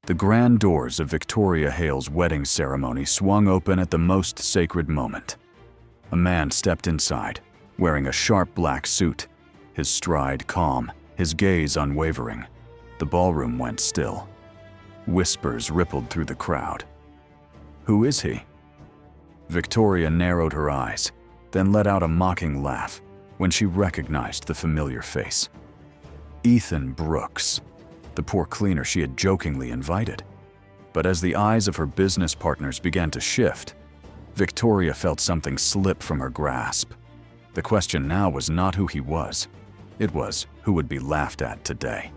The grand doors of Victoria Hale's wedding ceremony swung open at the most sacred moment. A man stepped inside, wearing a sharp black suit, his stride calm, his gaze unwavering. The ballroom went still. Whispers rippled through the crowd. "Who is he?" Victoria narrowed her eyes, then let out a mocking laugh when she recognized the familiar face. Ethan Brooks, the poor cleaner she had jokingly invited. But as the eyes of her business partners began to shift, Victoria felt something slip from her grasp. The question now was not who he was. It was who would be laughed at today.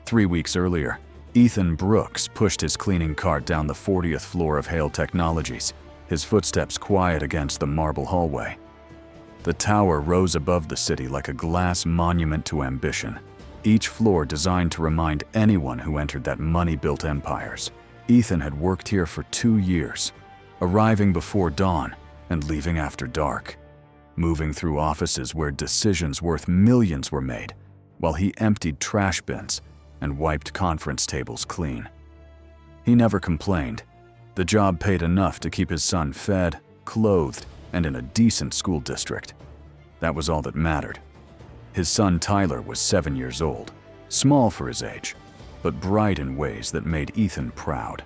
3 weeks earlier, Ethan Brooks pushed his cleaning cart down the 40th floor of Hale Technologies, his footsteps quiet against the marble hallway. The tower rose above the city like a glass monument to ambition, each floor designed to remind anyone who entered that money-built empires. Ethan had worked here for 2 years, arriving before dawn and leaving after dark, moving through offices where decisions worth millions were made, while he emptied trash bins and wiped conference tables clean. He never complained. The job paid enough to keep his son fed, clothed, and in a decent school district. That was all that mattered. His son Tyler was 7 years old, small for his age, but bright in ways that made Ethan proud.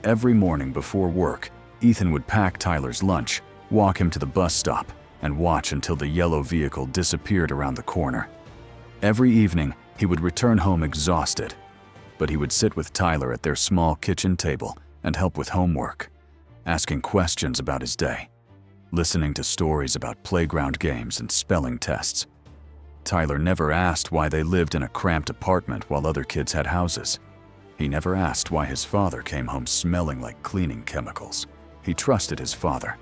Every morning before work, Ethan would pack Tyler's lunch, walk him to the bus stop, and watch until the yellow vehicle disappeared around the corner. Every evening, he would return home exhausted, but he would sit with Tyler at their small kitchen table and help with homework, asking questions about his day, listening to stories about playground games and spelling tests. Tyler never asked why they lived in a cramped apartment while other kids had houses. He never asked why his father came home smelling like cleaning chemicals. He trusted his father,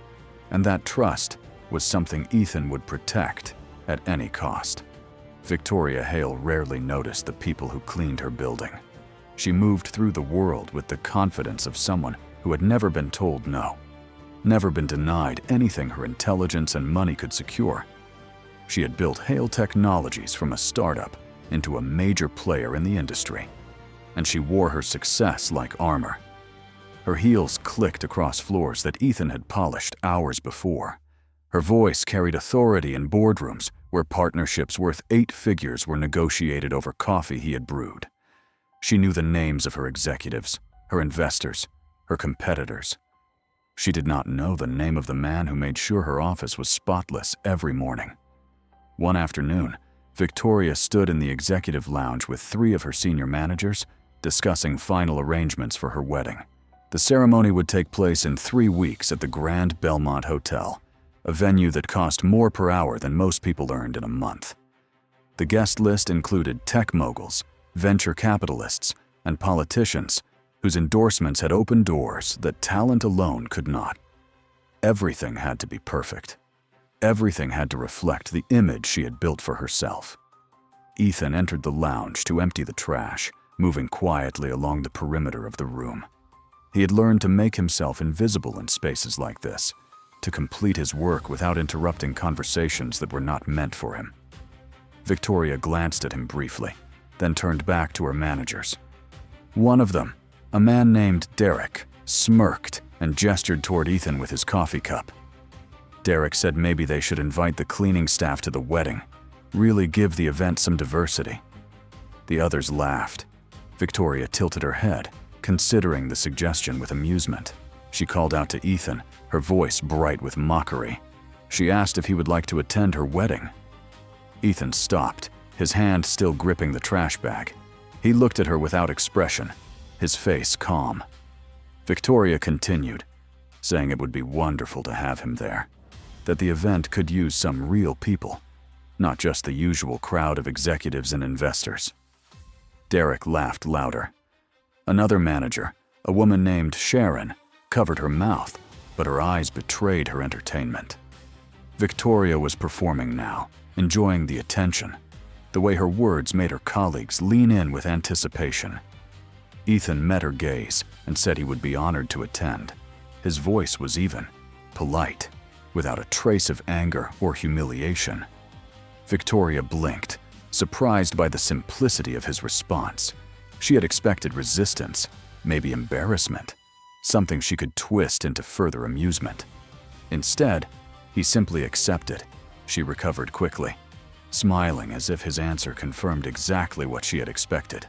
and that trust was something Ethan would protect at any cost. Victoria Hale rarely noticed the people who cleaned her building. She moved through the world with the confidence of someone who had never been told no, never been denied anything her intelligence and money could secure. She had built Hale Technologies from a startup into a major player in the industry, and she wore her success like armor. Her heels clicked across floors that Ethan had polished hours before. Her voice carried authority in boardrooms where partnerships worth 8 figures were negotiated over coffee he had brewed. She knew the names of her executives, her investors, her competitors. She did not know the name of the man who made sure her office was spotless every morning. One afternoon, Victoria stood in the executive lounge with 3 of her senior managers, discussing final arrangements for her wedding. The ceremony would take place in 3 weeks at the Grand Belmont Hotel, a venue that cost more per hour than most people earned in a month. The guest list included tech moguls, venture capitalists, and politicians whose endorsements had opened doors that talent alone could not. Everything had to be perfect. Everything had to reflect the image she had built for herself. Ethan entered the lounge to empty the trash, moving quietly along the perimeter of the room. He had learned to make himself invisible in spaces like this, to complete his work without interrupting conversations that were not meant for him. Victoria glanced at him briefly, then turned back to her managers. One of them, a man named Derek, smirked and gestured toward Ethan with his coffee cup. Derek said maybe they should invite the cleaning staff to the wedding, really give the event some diversity. The others laughed. Victoria tilted her head, considering the suggestion with amusement. She called out to Ethan, her voice bright with mockery. She asked if he would like to attend her wedding. Ethan stopped, his hand still gripping the trash bag. He looked at her without expression, his face calm. Victoria continued, saying it would be wonderful to have him there, that the event could use some real people, not just the usual crowd of executives and investors. Derek laughed louder. Another manager, a woman named Sharon, covered her mouth, but her eyes betrayed her entertainment. Victoria was performing now, enjoying the attention, the way her words made her colleagues lean in with anticipation. Ethan met her gaze and said he would be honored to attend. His voice was even, polite, without a trace of anger or humiliation. Victoria blinked, surprised by the simplicity of his response. She had expected resistance, maybe embarrassment, something she could twist into further amusement. Instead, he simply accepted. She recovered quickly, smiling as if his answer confirmed exactly what she had expected.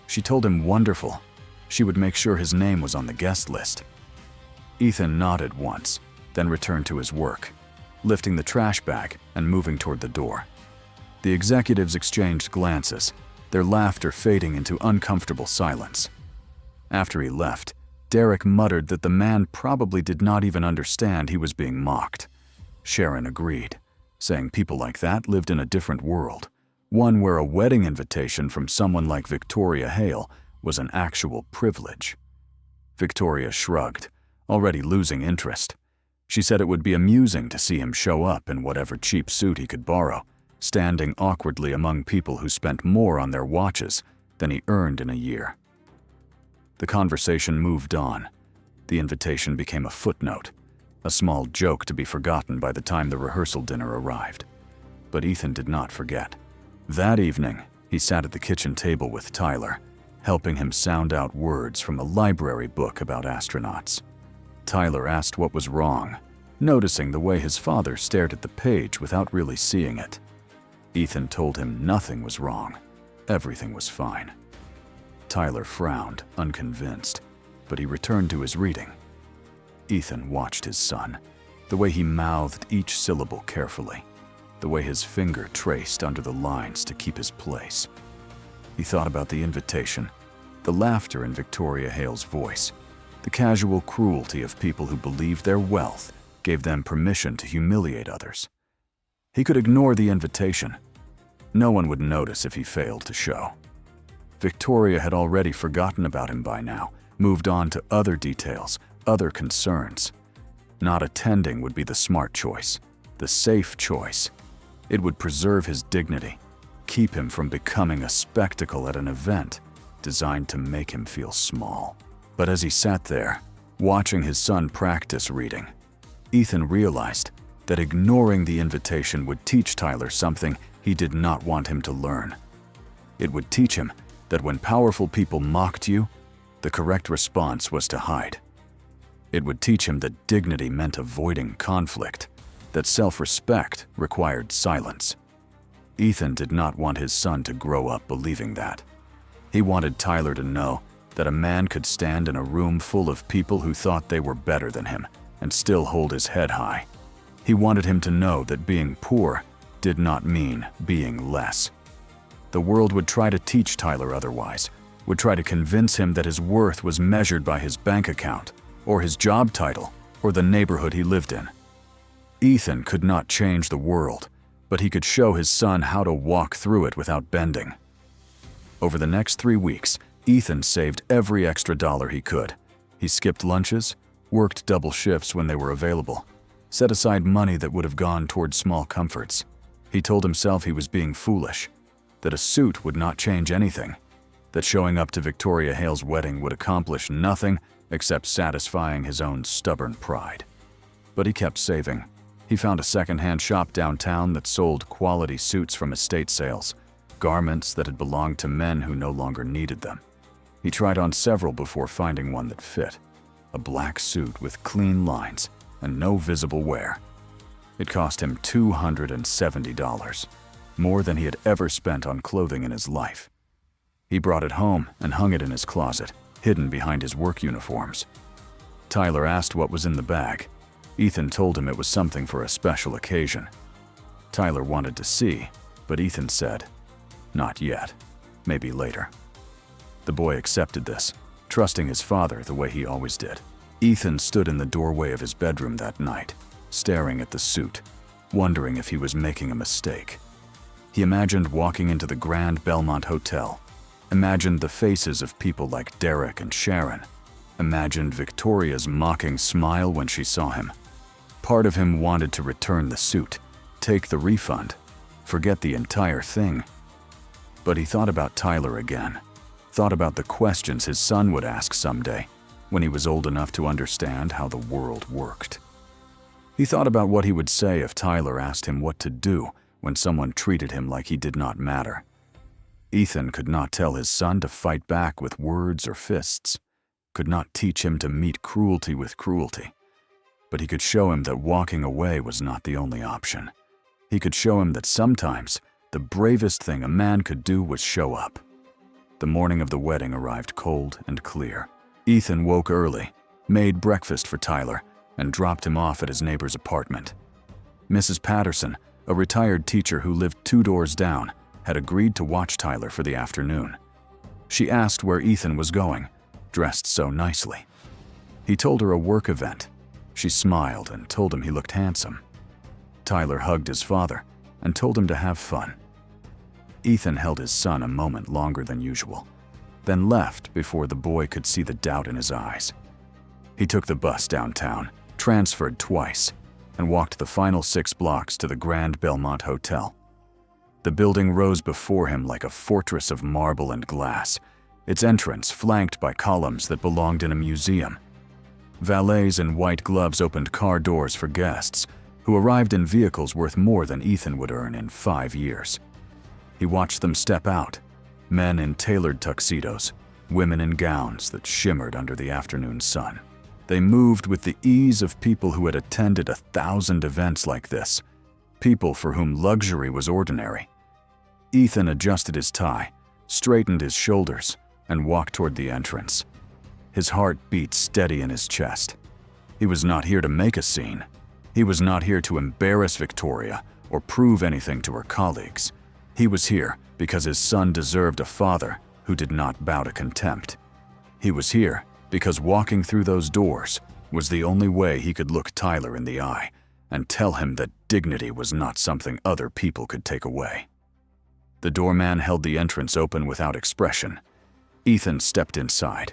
She told him wonderful. She would make sure his name was on the guest list. Ethan nodded once, then returned to his work, lifting the trash bag and moving toward the door. The executives exchanged glances, their laughter fading into uncomfortable silence. After he left, Derek muttered that the man probably did not even understand he was being mocked. Sharon agreed, saying people like that lived in a different world, one where a wedding invitation from someone like Victoria Hale was an actual privilege. Victoria shrugged, already losing interest. She said it would be amusing to see him show up in whatever cheap suit he could borrow, standing awkwardly among people who spent more on their watches than he earned in a year. The conversation moved on. The invitation became a footnote, a small joke to be forgotten by the time the rehearsal dinner arrived. But Ethan did not forget. That evening, he sat at the kitchen table with Tyler, helping him sound out words from a library book about astronauts. Tyler asked what was wrong, noticing the way his father stared at the page without really seeing it. Ethan told him nothing was wrong. Everything was fine. Tyler frowned, unconvinced, but he returned to his reading. Ethan watched his son, the way he mouthed each syllable carefully, the way his finger traced under the lines to keep his place. He thought about the invitation, the laughter in Victoria Hale's voice, the casual cruelty of people who believed their wealth gave them permission to humiliate others. He could ignore the invitation. No one would notice if he failed to show. Victoria had already forgotten about him by now, moved on to other details, other concerns. Not attending would be the smart choice, the safe choice. It would preserve his dignity, keep him from becoming a spectacle at an event designed to make him feel small. But as he sat there, watching his son practice reading, Ethan realized that ignoring the invitation would teach Tyler something he did not want him to learn. It would teach him that when powerful people mocked you, the correct response was to hide. It would teach him that dignity meant avoiding conflict, that self-respect required silence. Ethan did not want his son to grow up believing that. He wanted Tyler to know that a man could stand in a room full of people who thought they were better than him and still hold his head high. He wanted him to know that being poor did not mean being less. The world would try to teach Tyler otherwise, would try to convince him that his worth was measured by his bank account, or his job title, or the neighborhood he lived in. Ethan could not change the world, but he could show his son how to walk through it without bending. Over the next 3 weeks, Ethan saved every extra dollar he could. He skipped lunches, worked double shifts when they were available, set aside money that would have gone toward small comforts. He told himself he was being foolish, that a suit would not change anything, that showing up to Victoria Hale's wedding would accomplish nothing except satisfying his own stubborn pride. But he kept saving. He found a second-hand shop downtown that sold quality suits from estate sales, garments that had belonged to men who no longer needed them. He tried on several before finding one that fit, a black suit with clean lines and no visible wear. It cost him $270, more than he had ever spent on clothing in his life. He brought it home and hung it in his closet, hidden behind his work uniforms. Tyler asked what was in the bag. Ethan told him it was something for a special occasion. Tyler wanted to see, but Ethan said, "Not yet. Maybe later." The boy accepted this, trusting his father the way he always did. Ethan stood in the doorway of his bedroom that night, staring at the suit, wondering if he was making a mistake. He imagined walking into the Grand Belmont Hotel, imagined the faces of people like Derek and Sharon, imagined Victoria's mocking smile when she saw him. Part of him wanted to return the suit, take the refund, forget the entire thing. But he thought about Tyler again, thought about the questions his son would ask someday when he was old enough to understand how the world worked. He thought about what he would say if Tyler asked him what to do when someone treated him like he did not matter. Ethan could not tell his son to fight back with words or fists. could not teach him to meet cruelty with cruelty. But he could show him that walking away was not the only option. He could show him that sometimes the bravest thing a man could do was show up. The morning of the wedding arrived cold and clear. Ethan woke early, made breakfast for Tyler, and dropped him off at his neighbor's apartment. Mrs. Patterson, a retired teacher who lived 2 doors down, had agreed to watch Tyler for the afternoon. She asked where Ethan was going, dressed so nicely. He told her a work event. She smiled and told him he looked handsome. Tyler hugged his father and told him to have fun. Ethan held his son a moment longer than usual, then left before the boy could see the doubt in his eyes. He took the bus downtown, transferred twice, and walked the final 6 blocks to the Grand Belmont Hotel. The building rose before him like a fortress of marble and glass, its entrance flanked by columns that belonged in a museum. Valets in white gloves opened car doors for guests, who arrived in vehicles worth more than Ethan would earn in 5 years. He watched them step out, men in tailored tuxedos, women in gowns that shimmered under the afternoon sun. They moved with the ease of people who had attended 1,000 events like this, people for whom luxury was ordinary. Ethan adjusted his tie, straightened his shoulders, and walked toward the entrance. His heart beat steady in his chest. He was not here to make a scene. He was not here to embarrass Victoria or prove anything to her colleagues. He was here because his son deserved a father who did not bow to contempt. He was here because walking through those doors was the only way he could look Tyler in the eye and tell him that dignity was not something other people could take away. The doorman held the entrance open without expression. Ethan stepped inside.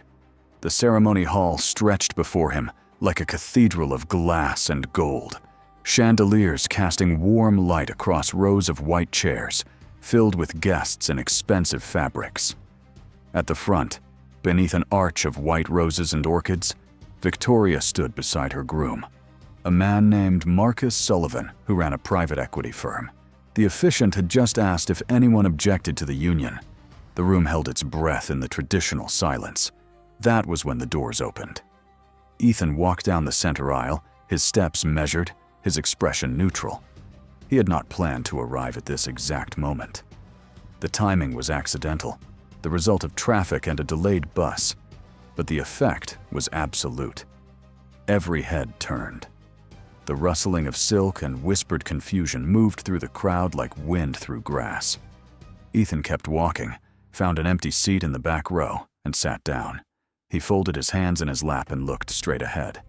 The ceremony hall stretched before him like a cathedral of glass and gold, chandeliers casting warm light across rows of white chairs filled with guests in expensive fabrics. At the front, beneath an arch of white roses and orchids, Victoria stood beside her groom, a man named Marcus Sullivan who ran a private equity firm. The officiant had just asked if anyone objected to the union. The room held its breath in the traditional silence. That was when the doors opened. Ethan walked down the center aisle, his steps measured, his expression neutral. He had not planned to arrive at this exact moment. The timing was accidental, the result of traffic and a delayed bus, but the effect was absolute. Every head turned. The rustling of silk and whispered confusion moved through the crowd like wind through grass. Ethan kept walking, found an empty seat in the back row, and sat down. He folded his hands in his lap and looked straight ahead.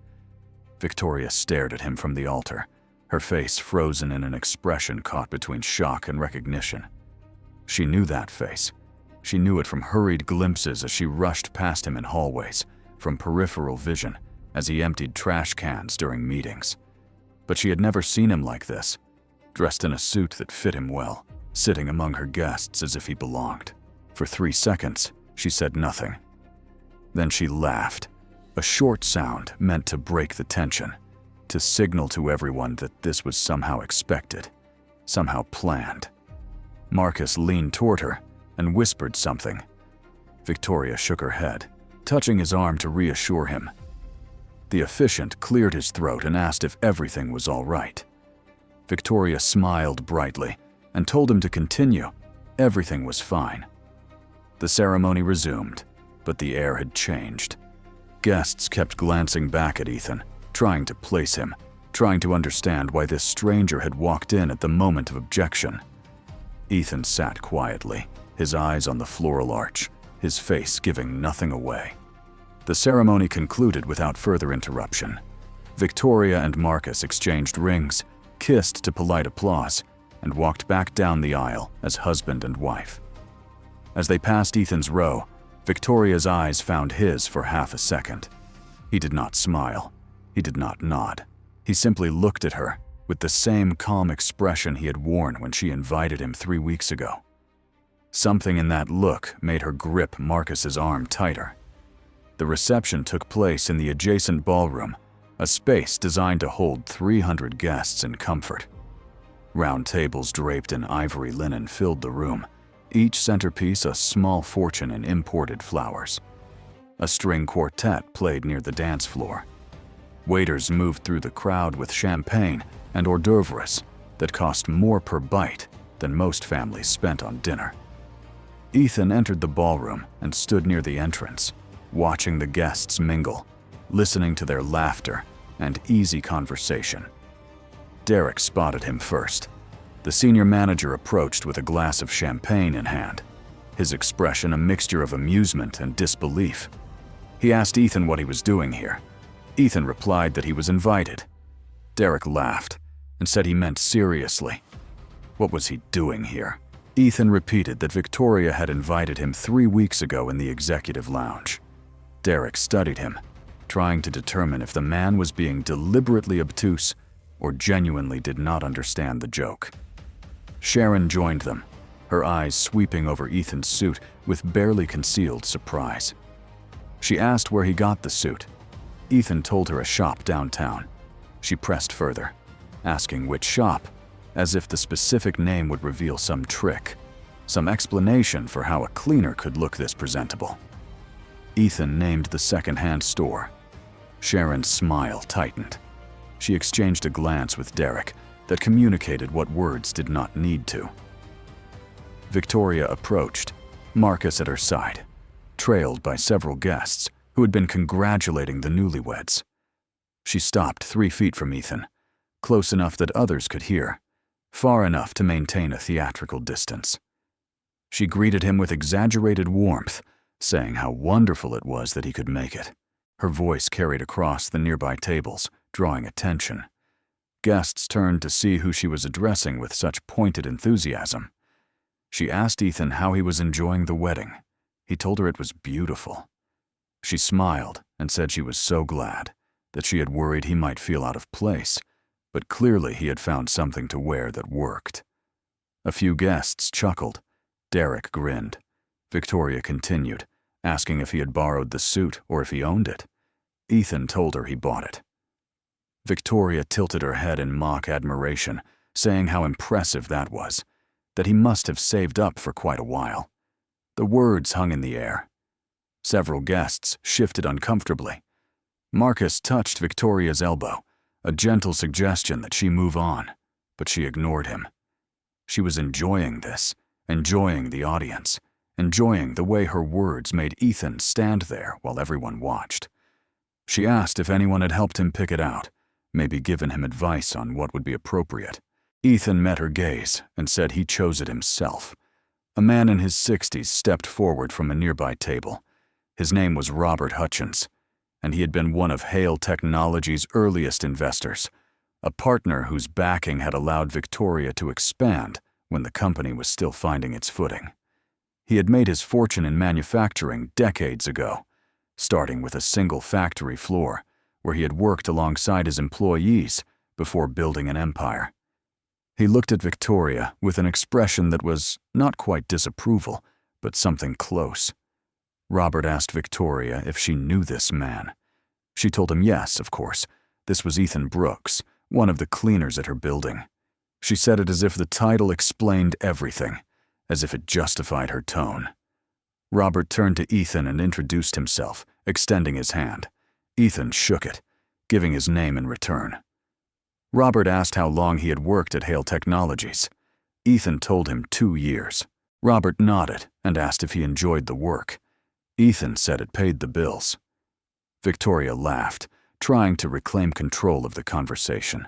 Victoria stared at him from the altar, her face frozen in an expression caught between shock and recognition. She knew that face. She knew it from hurried glimpses as she rushed past him in hallways, from peripheral vision as he emptied trash cans during meetings. But she had never seen him like this, dressed in a suit that fit him well, sitting among her guests as if he belonged. For 3 seconds, she said nothing. Then she laughed, a short sound meant to break the tension, to signal to everyone that this was somehow expected, somehow planned. Marcus leaned toward her and whispered something. Victoria shook her head, touching his arm to reassure him. The officiant cleared his throat and asked if everything was all right. Victoria smiled brightly and told him to continue. Everything was fine. The ceremony resumed, but the air had changed. Guests kept glancing back at Ethan, trying to place him, trying to understand why this stranger had walked in at the moment of objection. Ethan sat quietly, his eyes on the floral arch, his face giving nothing away. The ceremony concluded without further interruption. Victoria and Marcus exchanged rings, kissed to polite applause, and walked back down the aisle as husband and wife. As they passed Ethan's row, Victoria's eyes found his for half a second. He did not smile. He did not nod. He simply looked at her with the same calm expression he had worn when she invited him 3 weeks ago. Something in that look made her grip Marcus's arm tighter. The reception took place in the adjacent ballroom, a space designed to hold 300 guests in comfort. Round tables draped in ivory linen filled the room, each centerpiece a small fortune in imported flowers. A string quartet played near the dance floor. Waiters moved through the crowd with champagne and hors d'oeuvres that cost more per bite than most families spent on dinner. Ethan entered the ballroom and stood near the entrance, watching the guests mingle, listening to their laughter and easy conversation. Derek spotted him first. The senior manager approached with a glass of champagne in hand, his expression a mixture of amusement and disbelief. He asked Ethan what he was doing here. Ethan replied that he was invited. Derek laughed and said he meant seriously. What was he doing here? Ethan repeated that Victoria had invited him 3 weeks ago in the executive lounge. Derek studied him, trying to determine if the man was being deliberately obtuse or genuinely did not understand the joke. Sharon joined them, her eyes sweeping over Ethan's suit with barely concealed surprise. She asked where he got the suit. Ethan told her a shop downtown. She pressed further, asking which shop, as if the specific name would reveal some trick, some explanation for how a cleaner could look this presentable. Ethan named the second-hand store. Sharon's smile tightened. She exchanged a glance with Derek that communicated what words did not need to. Victoria approached, Marcus at her side, trailed by several guests who had been congratulating the newlyweds. She stopped 3 feet from Ethan, close enough that others could hear, far enough to maintain a theatrical distance. She greeted him with exaggerated warmth, saying how wonderful it was that he could make it. Her voice carried across the nearby tables, drawing attention. Guests turned to see who she was addressing with such pointed enthusiasm. She asked Ethan how he was enjoying the wedding. He told her it was beautiful. She smiled and said she was so glad, that she had worried he might feel out of place, but clearly he had found something to wear that worked. A few guests chuckled. Derek grinned. Victoria continued, asking if he had borrowed the suit or if he owned it. Ethan told her he bought it. Victoria tilted her head in mock admiration, saying how impressive that was, that he must have saved up for quite a while. The words hung in the air. Several guests shifted uncomfortably. Marcus touched Victoria's elbow, a gentle suggestion that she move on, but she ignored him. She was enjoying this, enjoying the audience, enjoying the way her words made Ethan stand there while everyone watched. She asked if anyone had helped him pick it out, maybe given him advice on what would be appropriate. Ethan met her gaze and said he chose it himself. A man in his 60s stepped forward from a nearby table. His name was Robert Hutchins, and he had been one of Hale Technology's earliest investors, a partner whose backing had allowed Victoria to expand when the company was still finding its footing. He had made his fortune in manufacturing decades ago, starting with a single factory floor where he had worked alongside his employees before building an empire. He looked at Victoria with an expression that was not quite disapproval, but something close. Robert asked Victoria if she knew this man. She told him yes, of course. This was Ethan Brooks, one of the cleaners at her building. She said it as if the title explained everything, as if it justified her tone. Robert turned to Ethan and introduced himself, extending his hand. Ethan shook it, giving his name in return. Robert asked how long he had worked at Hale Technologies. Ethan told him 2 years. Robert nodded and asked if he enjoyed the work. Ethan said it paid the bills. Victoria laughed, trying to reclaim control of the conversation.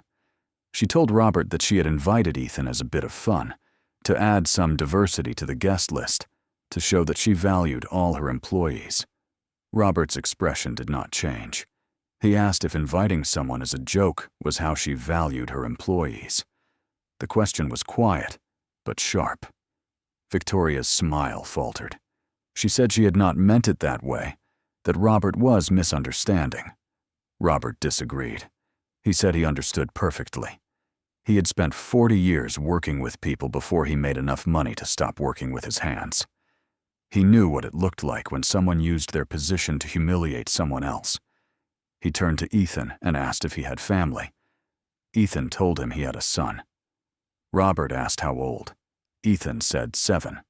She told Robert that she had invited Ethan as a bit of fun, to add some diversity to the guest list, to show that she valued all her employees. Robert's expression did not change. He asked if inviting someone as a joke was how she valued her employees. The question was quiet, but sharp. Victoria's smile faltered. She said she had not meant it that way, that Robert was misunderstanding. Robert disagreed. He said he understood perfectly. He had spent 40 years working with people before he made enough money to stop working with his hands. He knew what it looked like when someone used their position to humiliate someone else. He turned to Ethan and asked if he had family. Ethan told him he had a son. Robert asked how old. Ethan said 7.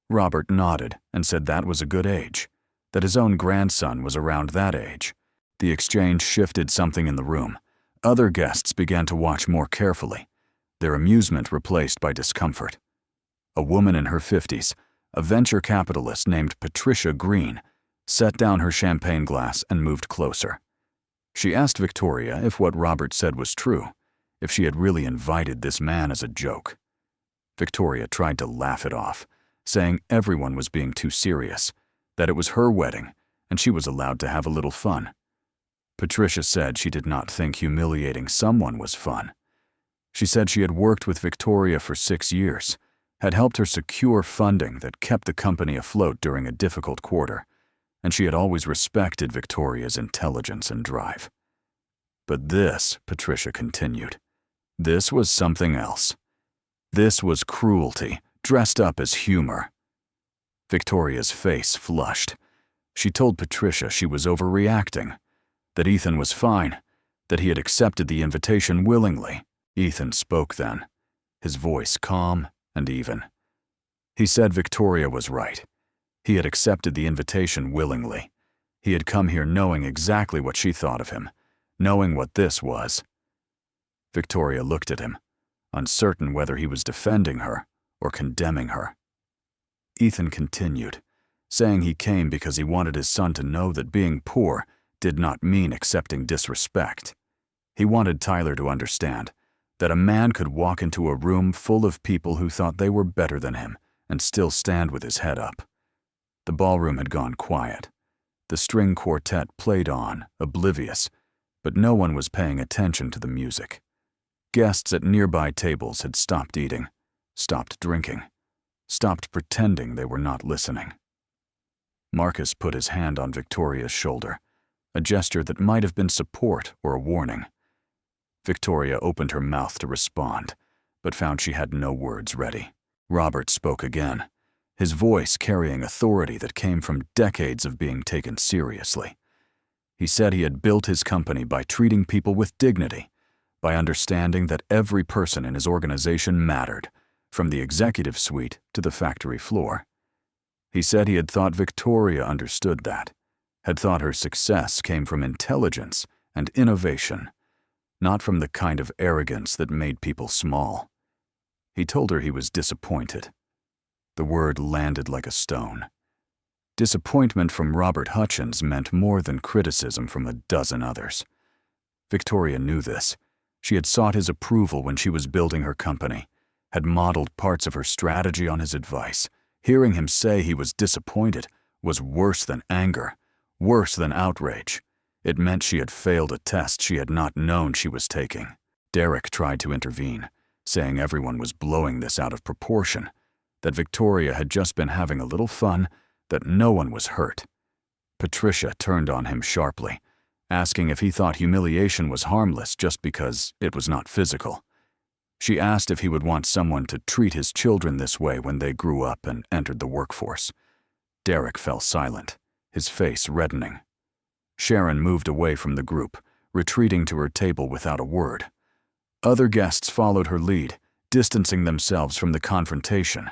Robert nodded and said that was a good age, that his own grandson was around that age. The exchange shifted something in the room. Other guests began to watch more carefully, their amusement replaced by discomfort. A woman in her 50s, a venture capitalist named Patricia Green, set down her champagne glass and moved closer. She asked Victoria if what Robert said was true, if she had really invited this man as a joke. Victoria tried to laugh it off, saying everyone was being too serious, that it was her wedding and she was allowed to have a little fun. Patricia said she did not think humiliating someone was fun. She said she had worked with Victoria for 6 years, had helped her secure funding that kept the company afloat during a difficult quarter, and she had always respected Victoria's intelligence and drive. But this, Patricia continued, this was something else. This was cruelty, dressed up as humor. Victoria's face flushed. She told Patricia she was overreacting, that Ethan was fine, that he had accepted the invitation willingly. Ethan spoke then, his voice calm and even. He said Victoria was right. He had accepted the invitation willingly. He had come here knowing exactly what she thought of him, knowing what this was. Victoria looked at him, uncertain whether he was defending her or condemning her. Ethan continued, saying he came because he wanted his son to know that being poor did not mean accepting disrespect. He wanted Tyler to understand that a man could walk into a room full of people who thought they were better than him and still stand with his head up. The ballroom had gone quiet. The string quartet played on, oblivious, but no one was paying attention to the music. Guests at nearby tables had stopped eating, stopped drinking, stopped pretending they were not listening. Marcus put his hand on Victoria's shoulder, a gesture that might have been support or a warning. Victoria opened her mouth to respond, but found she had no words ready. Robert spoke again, his voice carrying authority that came from decades of being taken seriously. He said he had built his company by treating people with dignity, by understanding that every person in his organization mattered, from the executive suite to the factory floor. He said he had thought Victoria understood that, had thought her success came from intelligence and innovation, not from the kind of arrogance that made people small. He told her he was disappointed. The word landed like a stone. Disappointment from Robert Hutchins meant more than criticism from a dozen others. Victoria knew this. She had sought his approval when she was building her company, had modeled parts of her strategy on his advice. Hearing him say he was disappointed was worse than anger, worse than outrage. It meant she had failed a test she had not known she was taking. Derek tried to intervene, saying everyone was blowing this out of proportion, that Victoria had just been having a little fun, that no one was hurt. Patricia turned on him sharply, asking if he thought humiliation was harmless just because it was not physical. She asked if he would want someone to treat his children this way when they grew up and entered the workforce. Derek fell silent, his face reddening. Sharon moved away from the group, retreating to her table without a word. Other guests followed her lead, distancing themselves from the confrontation.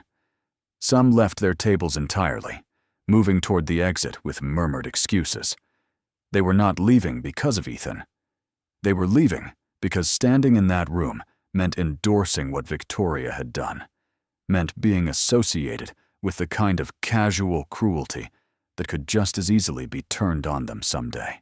Some left their tables entirely, moving toward the exit with murmured excuses. They were not leaving because of Ethan. They were leaving because standing in that room meant endorsing what Victoria had done, meant being associated with the kind of casual cruelty that could just as easily be turned on them someday.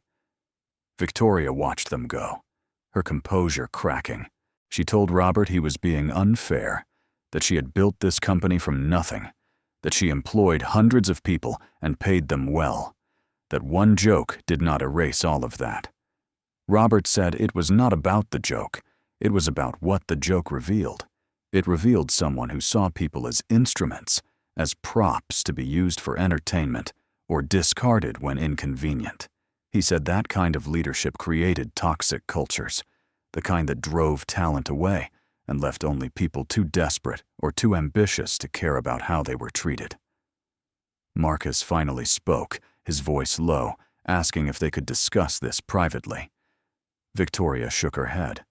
Victoria watched them go, her composure cracking. She told Robert he was being unfair, that she had built this company from nothing, that she employed hundreds of people and paid them well, that one joke did not erase all of that. Robert said it was not about the joke, it was about what the joke revealed. It revealed someone who saw people as instruments, as props to be used for entertainment or discarded when inconvenient. He said that kind of leadership created toxic cultures, the kind that drove talent away and left only people too desperate or too ambitious to care about how they were treated. Marcus finally spoke, his voice low, asking if they could discuss this privately. Victoria shook her head.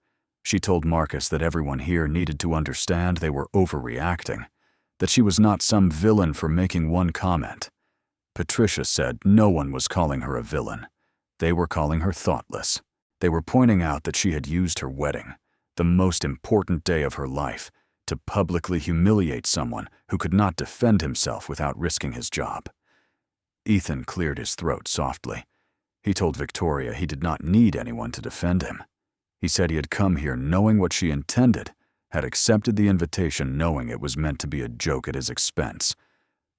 She told Marcus that everyone here needed to understand they were overreacting, that she was not some villain for making one comment. Patricia said no one was calling her a villain. They were calling her thoughtless. They were pointing out that she had used her wedding, the most important day of her life, to publicly humiliate someone who could not defend himself without risking his job. Ethan cleared his throat softly. He told Victoria he did not need anyone to defend him. He said he had come here knowing what she intended, had accepted the invitation knowing it was meant to be a joke at his expense,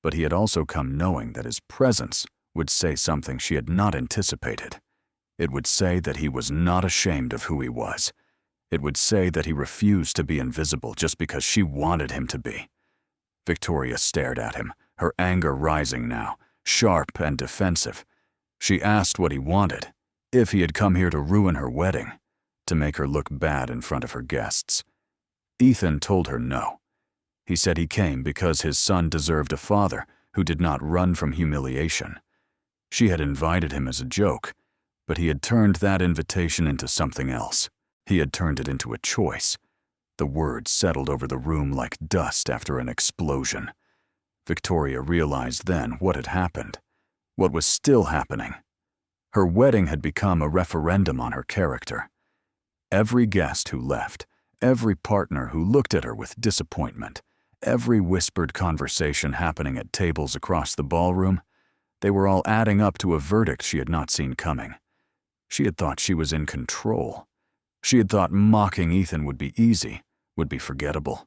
but he had also come knowing that his presence would say something she had not anticipated. It would say that he was not ashamed of who he was. It would say that he refused to be invisible just because she wanted him to be. Victoria stared at him, her anger rising now, sharp and defensive. She asked what he wanted, if he had come here to ruin her wedding, to make her look bad in front of her guests. Ethan told her no. He said he came because his son deserved a father who did not run from humiliation. She had invited him as a joke, but he had turned that invitation into something else. He had turned it into a choice. The words settled over the room like dust after an explosion. Victoria realized then what had happened, what was still happening. Her wedding had become a referendum on her character. Every guest who left, every partner who looked at her with disappointment, every whispered conversation happening at tables across the ballroom, they were all adding up to a verdict she had not seen coming. She had thought she was in control. She had thought mocking Ethan would be easy, would be forgettable.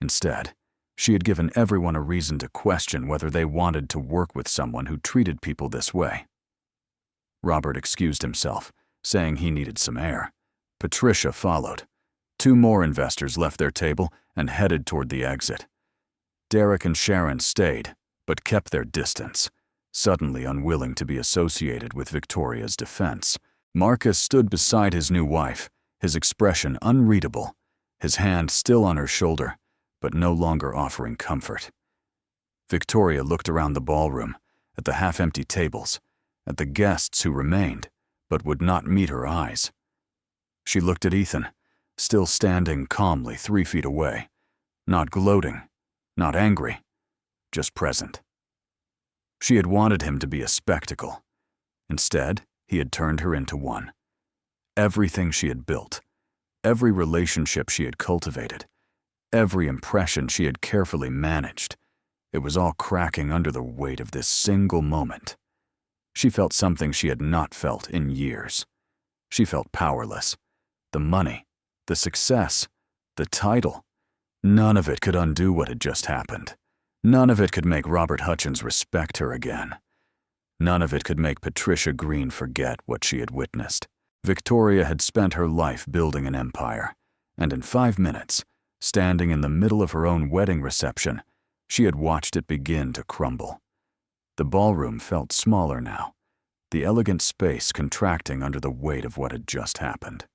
Instead, she had given everyone a reason to question whether they wanted to work with someone who treated people this way. Robert excused himself, saying he needed some air. Patricia followed. 2 more investors left their table and headed toward the exit. Derek and Sharon stayed, but kept their distance, suddenly unwilling to be associated with Victoria's defense. Marcus stood beside his new wife, his expression unreadable, his hand still on her shoulder, but no longer offering comfort. Victoria looked around the ballroom, at the half-empty tables, at the guests who remained, but would not meet her eyes. She looked at Ethan, still standing calmly 3 feet away, not gloating, not angry, just present. She had wanted him to be a spectacle. Instead, he had turned her into one. Everything she had built, every relationship she had cultivated, every impression she had carefully managed, it was all cracking under the weight of this single moment. She felt something she had not felt in years. She felt powerless. The money, the success, the title, none of it could undo what had just happened. None of it could make Robert Hutchins respect her again. None of it could make Patricia Green forget what she had witnessed. Victoria had spent her life building an empire, and in 5 minutes, standing in the middle of her own wedding reception, she had watched it begin to crumble. The ballroom felt smaller now, the elegant space contracting under the weight of what had just happened.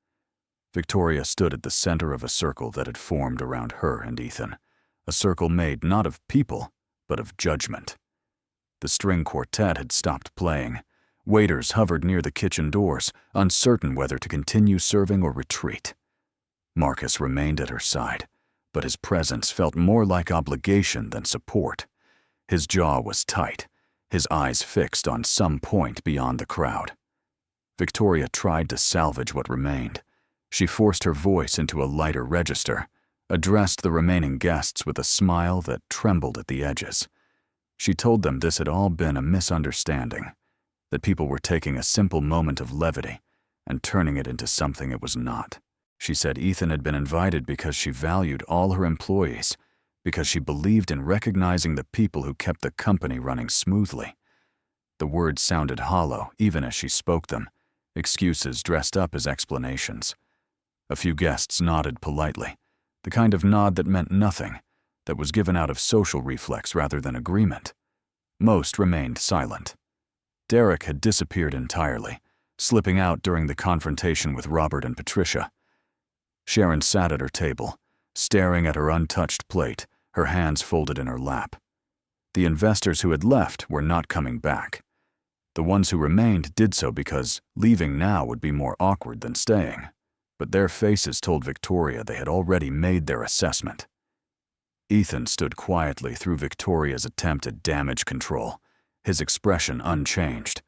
Victoria stood at the center of a circle that had formed around her and Ethan, a circle made not of people, but of judgment. The string quartet had stopped playing. Waiters hovered near the kitchen doors, uncertain whether to continue serving or retreat. Marcus remained at her side, but his presence felt more like obligation than support. His jaw was tight, his eyes fixed on some point beyond the crowd. Victoria tried to salvage what remained. She forced her voice into a lighter register, addressed the remaining guests with a smile that trembled at the edges. She told them this had all been a misunderstanding, that people were taking a simple moment of levity and turning it into something it was not. She said Ethan had been invited because she valued all her employees, because she believed in recognizing the people who kept the company running smoothly. The words sounded hollow even as she spoke them, excuses dressed up as explanations. A few guests nodded politely, the kind of nod that meant nothing, that was given out of social reflex rather than agreement. Most remained silent. Derek had disappeared entirely, slipping out during the confrontation with Robert and Patricia. Sharon sat at her table, staring at her untouched plate, her hands folded in her lap. The investors who had left were not coming back. The ones who remained did so because leaving now would be more awkward than staying. But their faces told Victoria they had already made their assessment. Ethan stood quietly through Victoria's attempt at damage control, his expression unchanged.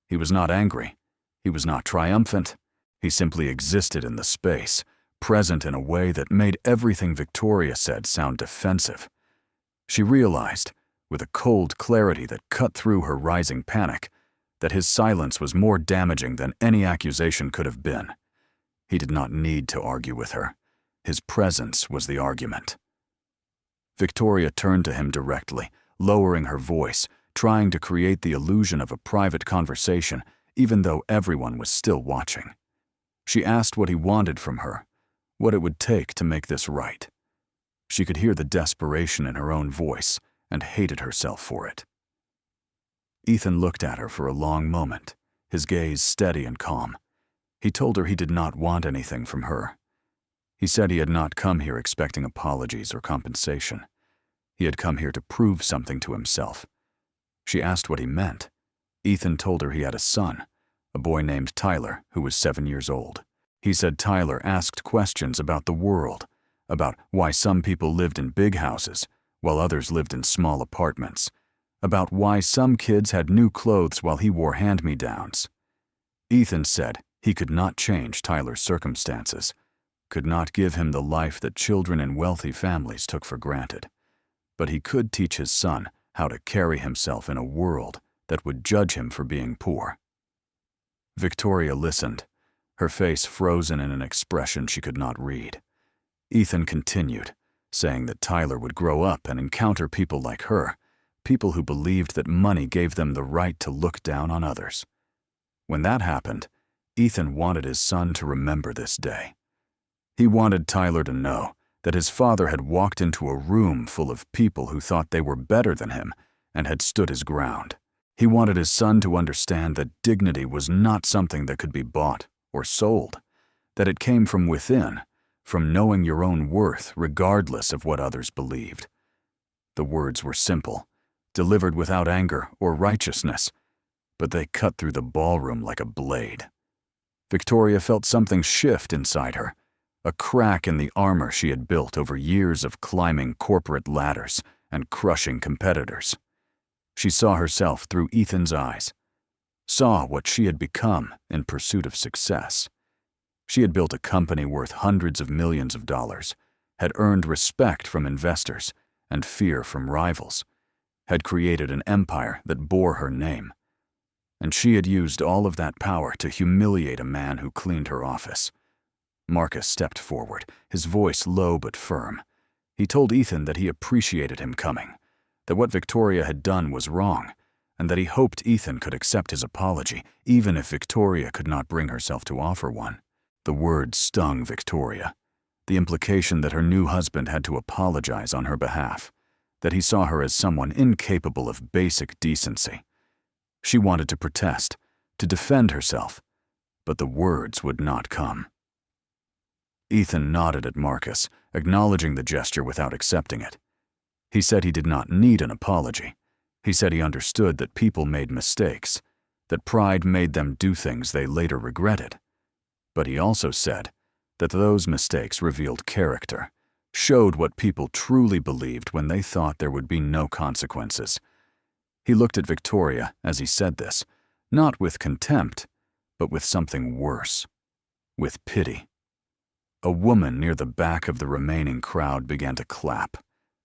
He was not angry. He was not triumphant. He simply existed in the space, present in a way that made everything Victoria said sound defensive. She realized, with a cold clarity that cut through her rising panic, that his silence was more damaging than any accusation could have been. He did not need to argue with her. His presence was the argument. Victoria turned to him directly, lowering her voice, trying to create the illusion of a private conversation, even though everyone was still watching. She asked what he wanted from her, what it would take to make this right. She could hear the desperation in her own voice and hated herself for it. Ethan looked at her for a long moment, his gaze steady and calm. He told her he did not want anything from her. He said he had not come here expecting apologies or compensation. He had come here to prove something to himself. She asked what he meant. Ethan told her he had a son, a boy named Tyler, who was 7 years old. He said Tyler asked questions about the world, about why some people lived in big houses while others lived in small apartments, about why some kids had new clothes while he wore hand-me-downs. Ethan said he could not change Tyler's circumstances, could not give him the life that children in wealthy families took for granted, but he could teach his son how to carry himself in a world that would judge him for being poor. Victoria listened, her face frozen in an expression she could not read. Ethan continued, saying that Tyler would grow up and encounter people like her, people who believed that money gave them the right to look down on others. When that happened, Ethan wanted his son to remember this day. He wanted Tyler to know that his father had walked into a room full of people who thought they were better than him and had stood his ground. He wanted his son to understand that dignity was not something that could be bought or sold, that it came from within, from knowing your own worth regardless of what others believed. The words were simple, delivered without anger or righteousness, but they cut through the ballroom like a blade. Victoria felt something shift inside her, a crack in the armor she had built over years of climbing corporate ladders and crushing competitors. She saw herself through Ethan's eyes, saw what she had become in pursuit of success. She had built a company worth hundreds of millions of dollars, had earned respect from investors and fear from rivals, had created an empire that bore her name. And she had used all of that power to humiliate a man who cleaned her office. Marcus stepped forward, his voice low but firm. He told Ethan that he appreciated him coming, that what Victoria had done was wrong, and that he hoped Ethan could accept his apology, even if Victoria could not bring herself to offer one. The words stung Victoria, the implication that her new husband had to apologize on her behalf, that he saw her as someone incapable of basic decency. She wanted to protest, to defend herself, but the words would not come. Ethan nodded at Marcus, acknowledging the gesture without accepting it. He said he did not need an apology. He said he understood that people made mistakes, that pride made them do things they later regretted. But he also said that those mistakes revealed character, showed what people truly believed when they thought there would be no consequences. He looked at Victoria as he said this, not with contempt, but with something worse, with pity. A woman near the back of the remaining crowd began to clap.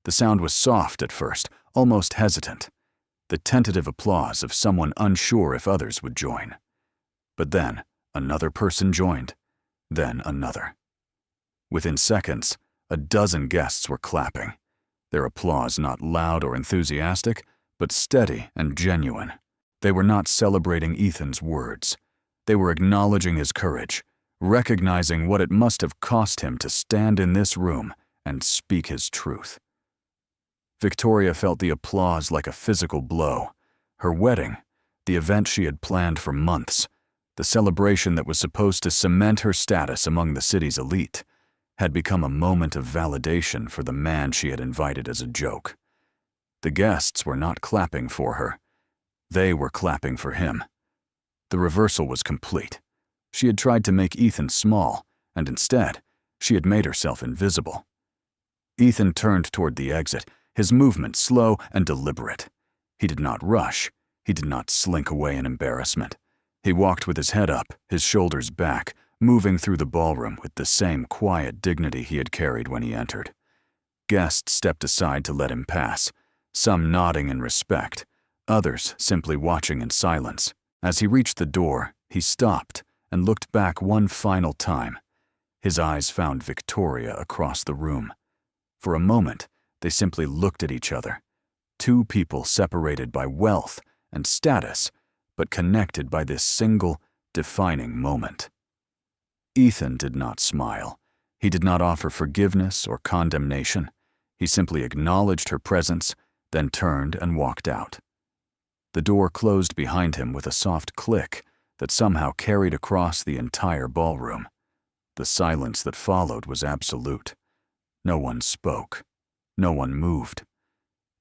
The sound was soft at first, almost hesitant, the tentative applause of someone unsure if others would join. But then another person joined, then another. Within seconds, a dozen guests were clapping, their applause not loud or enthusiastic, but steady and genuine. They were not celebrating Ethan's words. They were acknowledging his courage, recognizing what it must have cost him to stand in this room and speak his truth. Victoria felt the applause like a physical blow. Her wedding, the event she had planned for months, the celebration that was supposed to cement her status among the city's elite, had become a moment of validation for the man she had invited as a joke. The guests were not clapping for her. They were clapping for him. The reversal was complete. She had tried to make Ethan small, and instead, she had made herself invisible. Ethan turned toward the exit, his movement slow and deliberate. He did not rush. He did not slink away in embarrassment. He walked with his head up, his shoulders back, moving through the ballroom with the same quiet dignity he had carried when he entered. Guests stepped aside to let him pass, some nodding in respect, others simply watching in silence. As he reached the door, he stopped and looked back one final time. His eyes found Victoria across the room. For a moment, they simply looked at each other. Two people separated by wealth and status, but connected by this single, defining moment. Ethan did not smile. He did not offer forgiveness or condemnation. He simply acknowledged her presence, then turned and walked out. The door closed behind him with a soft click that somehow carried across the entire ballroom. The silence that followed was absolute. No one spoke. No one moved.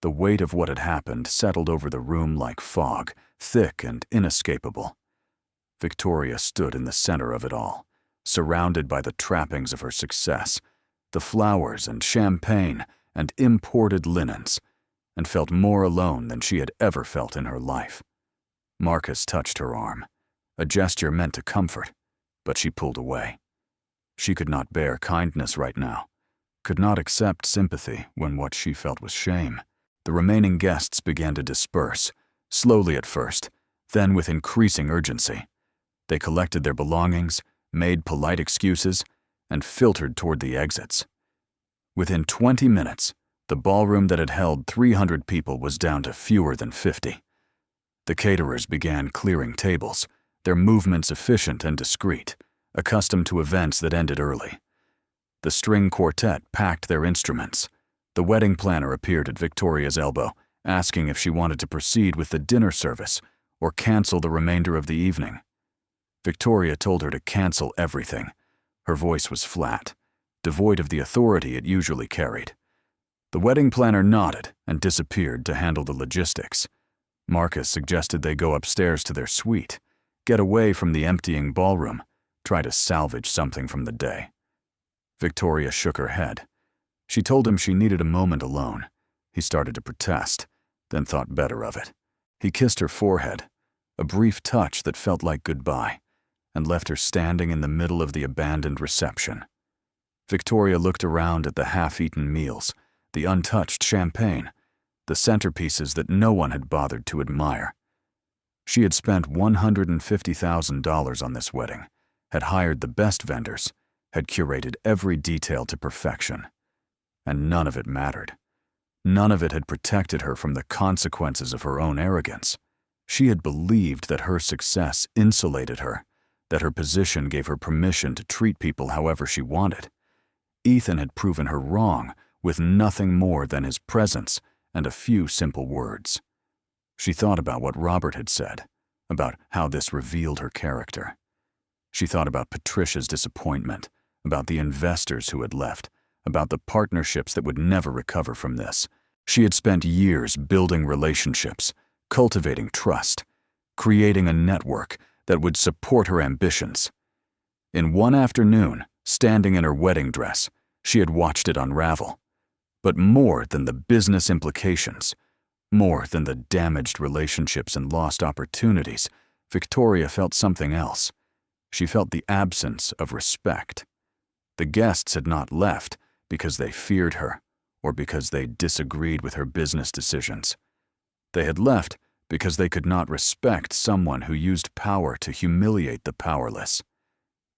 The weight of what had happened settled over the room like fog, thick and inescapable. Victoria stood in the center of it all, surrounded by the trappings of her success, the flowers and champagne and imported linens, and felt more alone than she had ever felt in her life. Marcus touched her arm, a gesture meant to comfort, but she pulled away. She could not bear kindness right now, could not accept sympathy when what she felt was shame. The remaining guests began to disperse, slowly at first, then with increasing urgency. They collected their belongings, made polite excuses, and filtered toward the exits. Within 20 minutes, the ballroom that had held 300 people was down to fewer than 50. The caterers began clearing tables, their movements efficient and discreet, accustomed to events that ended early. The string quartet packed their instruments. The wedding planner appeared at Victoria's elbow, asking if she wanted to proceed with the dinner service or cancel the remainder of the evening. Victoria told her to cancel everything. Her voice was flat, devoid of the authority it usually carried. The wedding planner nodded and disappeared to handle the logistics. Marcus suggested they go upstairs to their suite, get away from the emptying ballroom, try to salvage something from the day. Victoria shook her head. She told him she needed a moment alone. He started to protest, then thought better of it. He kissed her forehead, a brief touch that felt like goodbye, and left her standing in the middle of the abandoned reception. Victoria looked around at the half-eaten meals, the untouched champagne, the centerpieces that no one had bothered to admire. She had spent $150,000 on this wedding, had hired the best vendors, had curated every detail to perfection. And none of it mattered. None of it had protected her from the consequences of her own arrogance. She had believed that her success insulated her, that her position gave her permission to treat people however she wanted. Ethan had proven her wrong with nothing more than his presence and a few simple words. She thought about what Robert had said, about how this revealed her character. She thought about Patricia's disappointment, about the investors who had left, about the partnerships that would never recover from this. She had spent years building relationships, cultivating trust, creating a network that would support her ambitions. In one afternoon, standing in her wedding dress, she had watched it unravel. But more than the business implications, more than the damaged relationships and lost opportunities, Victoria felt something else. She felt the absence of respect. The guests had not left because they feared her or because they disagreed with her business decisions. They had left because they could not respect someone who used power to humiliate the powerless.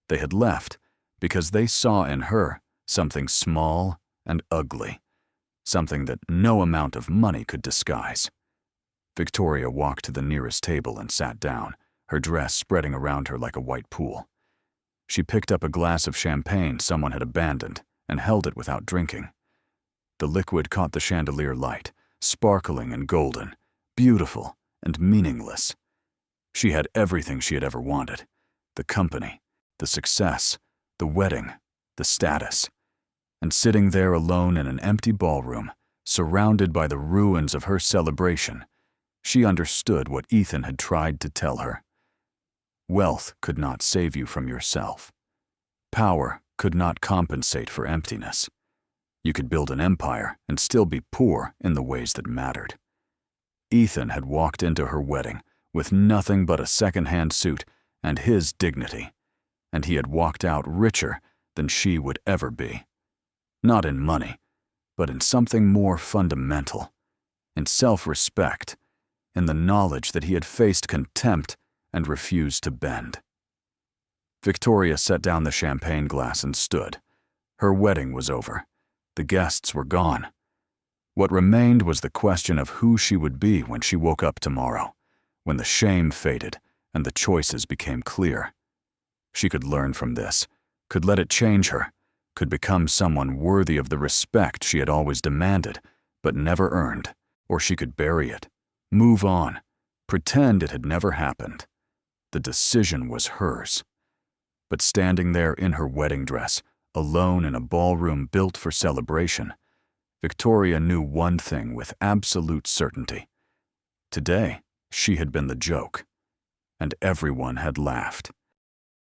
They had left because they saw in her something small and ugly, something that no amount of money could disguise. Victoria walked to the nearest table and sat down, her dress spreading around her like a white pool. She picked up a glass of champagne someone had abandoned and held it without drinking. The liquid caught the chandelier light, sparkling and golden, beautiful and meaningless. She had everything she had ever wanted: the company, the success, the wedding, the status. And sitting there alone in an empty ballroom, surrounded by the ruins of her celebration, she understood what Ethan had tried to tell her. Wealth could not save you from yourself. Power could not compensate for emptiness. You could build an empire and still be poor in the ways that mattered. Ethan had walked into her wedding with nothing but a second-hand suit and his dignity, and he had walked out richer than she would ever be. Not in money, but in something more fundamental, in self-respect, in the knowledge that he had faced contempt and refused to bend. Victoria set down the champagne glass and stood. Her wedding was over. The guests were gone. What remained was the question of who she would be when she woke up tomorrow, when the shame faded and the choices became clear. She could learn from this, could let it change her, could become someone worthy of the respect she had always demanded, but never earned, or she could bury it, move on, pretend it had never happened. The decision was hers. But standing there in her wedding dress, alone in a ballroom built for celebration, Victoria knew one thing with absolute certainty. Today, she had been the joke, and everyone had laughed.